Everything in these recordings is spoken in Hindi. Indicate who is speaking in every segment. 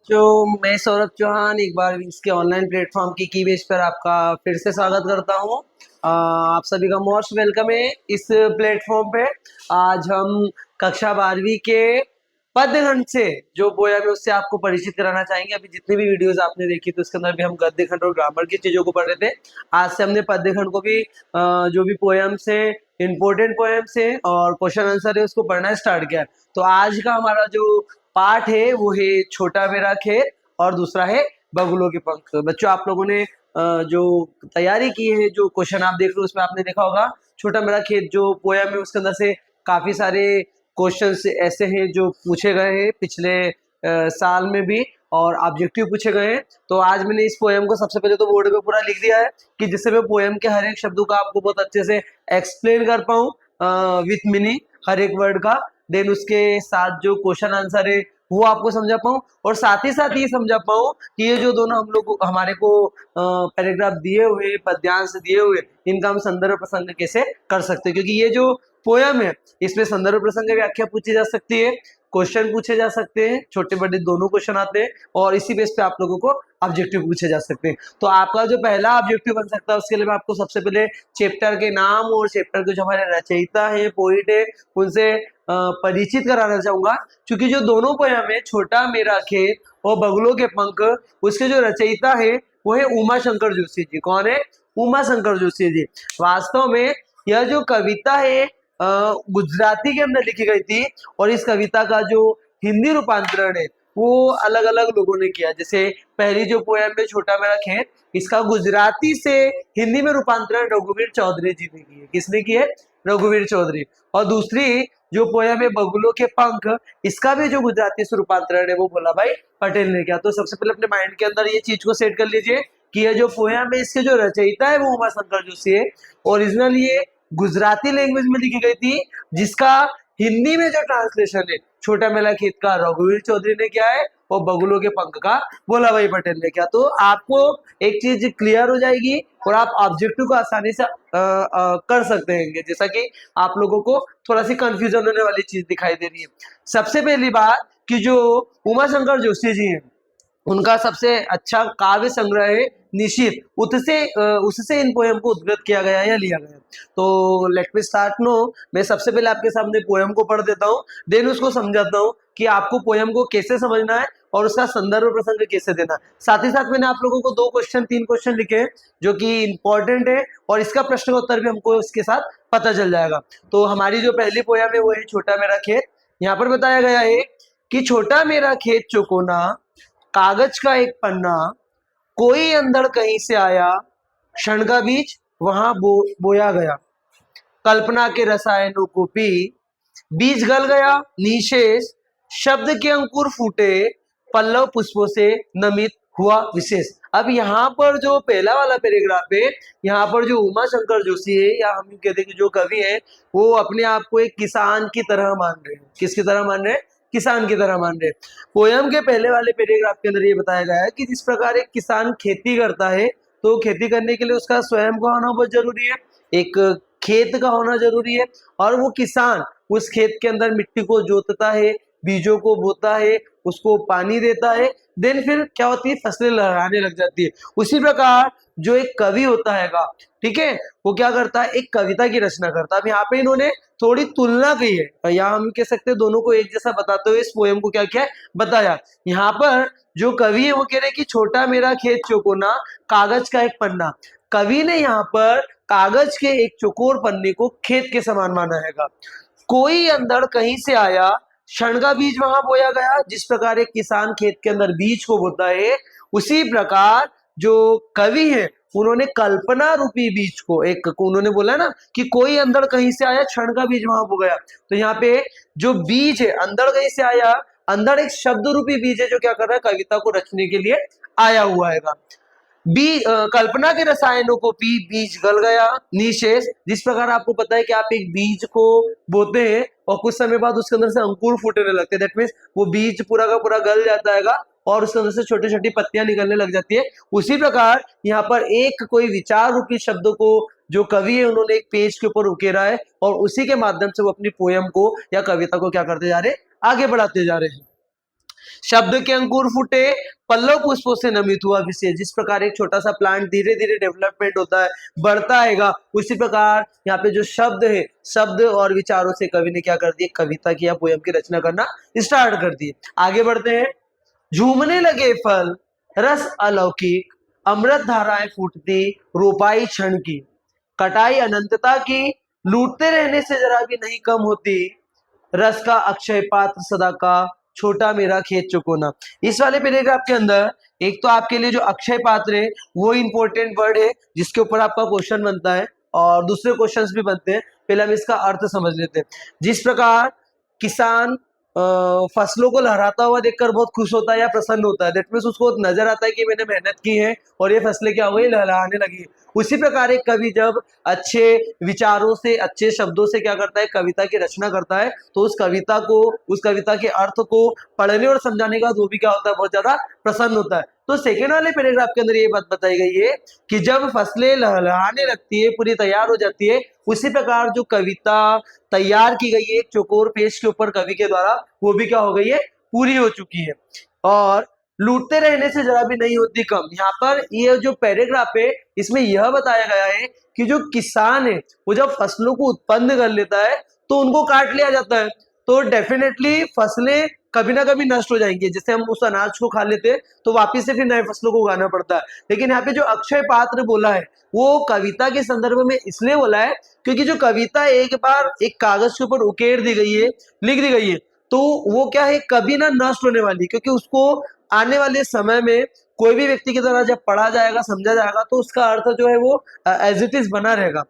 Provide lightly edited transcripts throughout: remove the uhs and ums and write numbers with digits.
Speaker 1: जो मैं सौरभ चौहान एक बार इसके ऑनलाइन प्लेटफॉर्म की बेस पर आपका फिर से स्वागत करता हूँ। आप सभी का मोस्ट वेलकम है इस प्लेटफॉर्म पे। आज हम कक्षा 12वीं के पद्यखंड से जो पोयम है उससे आपको परिचित कराना चाहेंगे। अभी जितनी भी वीडियोस आपने देखी तो उसके अंदर भी हम गद्य खंड और ग्रामर की चीजों को पढ़ रहे थे। आज से हमने पद्य खंड को भी जो भी पोयम्स है, इंपॉर्टेंट पोयम्स है और क्वेश्चन आंसर है उसको पढ़ना स्टार्ट किया है। तो आज का हमारा जो पाठ है वो है छोटा मेरा खेत और दूसरा है बगुलों के पंख। बच्चों आप लोगों ने जो तैयारी की है, जो क्वेश्चन आप देख रहे हो उसमें आपने देखा होगा छोटा मेरा खेत जो पोयम है उसके अंदर से काफी सारे क्वेश्चंस ऐसे हैं जो पूछे गए हैं पिछले साल में भी और ऑब्जेक्टिव पूछे गए हैं। तो आज मैंने इस पोयम को सबसे पहले तो बोर्ड पे पूरा लिख दिया है कि जिससे मैं पोयम के हर एक शब्दों का आपको बहुत अच्छे से एक्सप्लेन कर पाऊँ विथ मीनिंग हर एक वर्ड का। देन उसके साथ जो क्वेश्चन आंसर है वो आपको समझा पाऊँ और साथ ही साथ ये समझा पाऊँ कि ये जो दोनों हम लोग हमारे को पैराग्राफ दिए हुए, पद्यांश दिए हुए, इनका हम संदर्भ प्रसंग कैसे कर सकते हैं। क्योंकि ये जो पोयम है इसमें संदर्भ प्रसंग व्याख्या पूछी जा सकती है, क्वेश्चन पूछे जा सकते हैं, छोटे बड़े दोनों क्वेश्चन आते हैं और इसी बेस पे आप लोगों को ऑब्जेक्टिव पूछे जा सकते हैं। तो आपका जो पहला ऑब्जेक्टिव बन सकता है उसके लिए मैं आपको सबसे पहले चैप्टर के नाम और चैप्टर के जो हमारे रचयिता है, पोइट है, उनसे परिचित कराना चाहूंगा। क्योंकि जो दोनों पोयम है छोटा मेरा खेत और बगुलों के पंख, उसके जो रचयिता है वो है उमा शंकर जोशी जी। कौन है? उमा शंकर जोशी जी। वास्तव में यह जो कविता है गुजराती के अंदर लिखी गई थी और इस कविता का जो हिंदी रूपांतरण है वो अलग अलग लोगों ने किया। जैसे पहली जो पोयम है छोटा मेरा खेत, इसका गुजराती से हिंदी में रूपांतरण रघुवीर चौधरी जी ने की है। किसने की है? रघुवीर चौधरी। और दूसरी जो पोयम है बगुलों के पंख, इसका भी जो गुजराती से रूपांतरण है वो भोला भाई पटेल ने किया। तो सबसे पहले अपने माइंड के अंदर ये चीज को सेट कर लीजिए कि ये जो पोयम है इसके जो रचयिता है वो उमा शंकर जोशी है। ओरिजिनल ये गुजराती लैंग्वेज में लिखी गई थी, जिसका हिंदी में जो ट्रांसलेशन है छोटा मेला खेत का रघुवीर चौधरी ने किया है और बगुलों के पंख का भोला भाई पटेल ने किया। तो आपको एक चीज क्लियर हो जाएगी और आप ऑब्जेक्टिव को आसानी से कर सकते हैं। जैसा कि आप लोगों को थोड़ा सी कंफ्यूजन होने वाली चीज दिखाई दे रही है। सबसे पहली बात कि जो उमा शंकर जोशी जी हैं उनका सबसे अच्छा काव्य संग्रह है निशीथ। उससे इन पोयम को उद्धृत किया गया या लिया गया। तो लेट मी स्टार्ट नो। मैं सबसे पहले आपके सामने पोयम को पढ़ देता हूँ, देन उसको समझाता हूँ कि आपको पोयम को कैसे समझना है और उसका संदर्भ प्रसंग कैसे देना है। साथ ही साथ मैंने आप लोगों को 2 क्वेश्चन 3 क्वेश्चन लिखे हैं जो कि इंपॉर्टेंट है और इसका प्रश्न का उत्तर भी हमको इसके साथ पता चल जाएगा। तो हमारी जो पहली पोयम है वो है छोटा मेरा खेत। यहाँ पर बताया गया है कि छोटा मेरा खेत चौकोना, कागज का एक पन्ना, कोई अंधड़ कहीं से आया, क्षण का बीज वहां बोया गया, कल्पना के रसायनों को पी, बीज गल गया निशेष, शब्द के अंकुर फूटे, पल्लव पुष्पों से नमित हुआ विशेष। अब यहाँ पर जो पहला वाला पैराग्राफ है, यहाँ पर जो उमा शंकर जोशी है या हम कहते हैं कि जो कवि है वो अपने आप को एक किसान की तरह मान रहे हैं। किसकी तरह मान रहे हैं? किसान की तरह मान रहे हैं। पोयम के पहले वाले पैराग्राफ के अंदर ये बताया गया है कि जिस प्रकार एक किसान खेती करता है तो खेती करने के लिए उसका स्वयं का होना बहुत जरूरी है, एक खेत का होना जरूरी है और वो किसान उस खेत के अंदर मिट्टी को जोतता है, बीजों को बोता है, उसको पानी देता है, देन फिर क्या होती है? फसलें लहराने लग जाती है। उसी प्रकार जो एक कवि होता है, ठीक है, वो क्या करता है? एक कविता की रचना करता है। अब यहाँ पे इन्होंने थोड़ी तुलना की है या हम कह सकते हैं दोनों को एक जैसा बताते हुए इस पोयम को क्या क्या है बताया। यहाँ पर जो कवि है वो कह रहे कि छोटा मेरा खेत चौकोना, कागज का एक पन्ना। कवि ने यहाँ पर कागज के एक चौकोर पन्ने को खेत के समान माना है। कोई अंधड़ कहीं से आया, क्षण का बीज वहां बोया गया। जिस प्रकार एक किसान खेत के अंदर बीज को बोता है, उसी प्रकार जो कवि है उन्होंने कल्पना रूपी बीज को एक उन्होंने बोला ना कि कोई अंधड़ कहीं से आया, क्षण का बीज वहां बो गया। तो यहाँ पे जो बीज है अंधड़ कहीं से आया, अंधड़ एक शब्द रूपी बीज है जो क्या कर रहा है? कविता को रचने के लिए आया हुआ है। कल्पना के रसायनों को पी, बीज गल गया निशेष। जिस प्रकार आपको पता है कि आप एक बीज को बोते हैं और कुछ समय बाद उसके अंदर से अंकुर फूटने लगते हैं, दैट मीन्स वो बीज पूरा का पूरा गल जाता है और उसके अंदर से छोटी छोटी पत्तियां निकलने लग जाती है। उसी प्रकार यहाँ पर एक कोई विचार रूपी शब्द को जो कवि है उन्होंने एक पेज के ऊपर उकेरा है और उसी के माध्यम से वो अपनी पोयम को या कविता को क्या करते जा रहे हैं? आगे बढ़ाते जा रहे हैं। शब्द के अंकुर फूटे, पल्लव पुष्पों से नमित हुआ विषय। जिस प्रकार एक छोटा सा प्लांट धीरे धीरे डेवलपमेंट होता है, बढ़ता आएगा, उसी प्रकार यहाँ पे जो शब्द है, शब्द और विचारों से कवि ने क्या कर दिया, कविता की या पोयम की रचना करना स्टार्ट कर दी। आगे बढ़ते हैं। झूमने लगे फल, रस अलौकिक, अमृत धाराएं फूटती, रोपाई क्षण की, कटाई अनंतता की, लूटते रहने से जरा भी नहीं कम होती, रस का अक्षय पात्र सदा का, छोटा मेरा खेत चुकोना। इस वाले पैराग्राफ के अंदर एक तो आपके लिए जो अक्षय पात्र है वो इंपॉर्टेंट वर्ड है जिसके ऊपर आपका क्वेश्चन बनता है, और दूसरे क्वेश्चंस भी बनते हैं। पहले हम इसका अर्थ समझ लेते हैं। जिस प्रकार किसान फसलों को लहराता हुआ देखकर बहुत खुश होता है या प्रसन्न होता है, दैट मीन्स उसको नजर आता है कि मैंने मेहनत की है और ये फसलें क्या हो गई, लहराने लगी। उसी प्रकार एक कवि जब अच्छे विचारों से, अच्छे शब्दों से क्या करता है, कविता की रचना करता है, तो उस कविता को, उस कविता के अर्थ को पढ़ने और समझाने के बाद वो भी क्या होता है, बहुत ज्यादा प्रसन्न होता है। तो सेकेंड वाले पैराग्राफ के अंदर ये बात बताई गई है कि जब फसलें लहराने लगती है, पूरी तैयार हो जाती है, उसी प्रकार जो कविता तैयार की गई है एक चौकोर पेज के ऊपर कवि के द्वारा, वो भी क्या हो गई है, पूरी हो चुकी है। और लूटते रहने से जरा भी नहीं होती कम। यहाँ पर ये जो पैराग्राफ है इसमें यह बताया गया है कि जो किसान है वो जब फसलों को उत्पन्न कर लेता है तो उनको काट लिया जाता है, तो डेफिनेटली फसलें कभी ना कभी नष्ट हो जाएंगी। जैसे हम उस अनाज को खा लेते हैं तो वापिस से फिर नए फसलों को उगाना पड़ता है। लेकिन यहाँ पे जो अक्षय पात्र बोला है वो कविता के संदर्भ में इसलिए बोला है क्योंकि जो कविता एक बार एक कागज के ऊपर उकेर दी गई है, लिख दी गई है, तो वो क्या है, कभी ना नष्ट होने वाली, क्योंकि उसको आने वाले समय में कोई भी व्यक्ति की द्वारा जब पढ़ा जाएगा, समझा जाएगा, तो उसका अर्थ जो है वो एज इट इज बना रहेगा।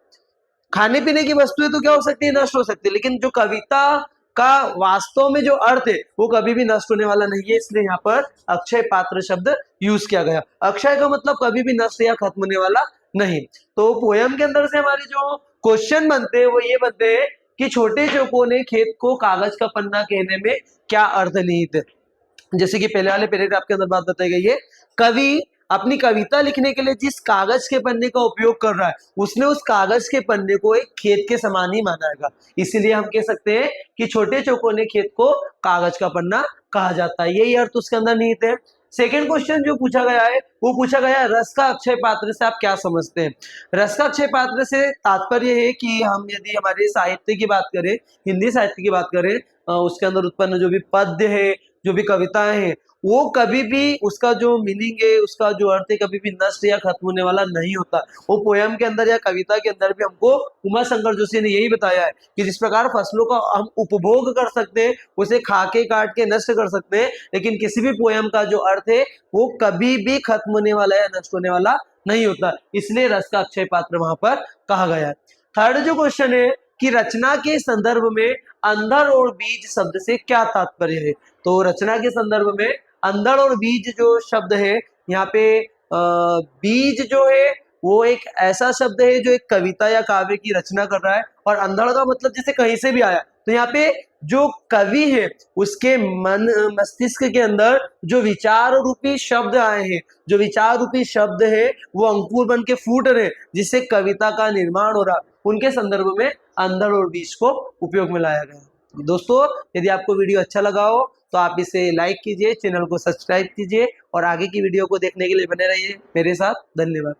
Speaker 1: खाने पीने की वस्तुएं तो क्या हो सकती है, नष्ट हो सकती है, लेकिन जो कविता का वास्तव में जो अर्थ है वो कभी भी नष्ट होने वाला नहीं है। इसलिए यहाँ पर अक्षय पात्र शब्द यूज किया गया। अक्षय का मतलब कभी भी नष्ट या खत्म होने वाला नहीं। तो पोयम के अंदर से हमारे जो क्वेश्चन बनते हैं वो ये बनते हैं कि छोटे चौकोने खेत को कागज का पन्ना कहने में क्या अर्थ निहित है। जैसे कि पहले वाले पैराग्राफ के अंदर बात बताई गई है, कवि अपनी कविता लिखने के लिए जिस कागज के पन्ने का उपयोग कर रहा है उसने उस कागज के पन्ने को एक खेत के समान ही माना है। इसीलिए हम कह सकते हैं कि छोटे चौकोने खेत को कागज का पन्ना कहा जाता है। यही अर्थ उसके अंदर निहित है। सेकेंड क्वेश्चन जो पूछा गया है वो पूछा गया है, रस का अक्षय पात्र से आप क्या समझते हैं। रस का अक्षय पात्र से तात्पर्य है कि हम यदि हमारे साहित्य की बात करें, हिंदी साहित्य की बात करें, उसके अंदर उत्पन्न जो भी पद्य है, जो भी कविताएं हैं, वो कभी भी उसका जो मीनिंग है, उसका जो अर्थ है, कभी भी नष्ट या खत्म होने वाला नहीं होता। वो पोयम के अंदर या कविता के अंदर भी हमको उमा शंकर जोशी ने यही बताया है कि जिस प्रकार फसलों का हम उपभोग कर सकते हैं, उसे खा के काट के नष्ट कर सकते हैं, लेकिन किसी भी पोयम का जो अर्थ है वो कभी भी खत्म होने वाला या नष्ट होने वाला नहीं होता। इसलिए रस का अक्षय पात्र वहां पर कहा गया है। थर्ड जो क्वेश्चन है कि रचना के संदर्भ में अंधड़ और बीज शब्द से क्या तात्पर्य है। तो रचना के संदर्भ में अंधड़ और बीज जो शब्द है, यहाँ पे बीज जो है वो एक ऐसा शब्द है जो एक कविता या काव्य की रचना कर रहा है, और अंधड़ का मतलब जैसे कहीं से भी आया। तो यहाँ पे जो कवि है उसके मन मस्तिष्क के अंदर जो विचार रूपी शब्द आए हैं, जो विचार रूपी शब्द है वो अंकुर बन के फूट रहे, जिससे कविता का निर्माण हो रहा, उनके संदर्भ में अंधड़ और बीज को उपयोग में लाया गया। दोस्तों, यदि आपको वीडियो अच्छा लगा हो तो आप इसे लाइक कीजिए, चैनल को सब्सक्राइब कीजिए और आगे की वीडियो को देखने के लिए बने रहिए मेरे साथ। धन्यवाद।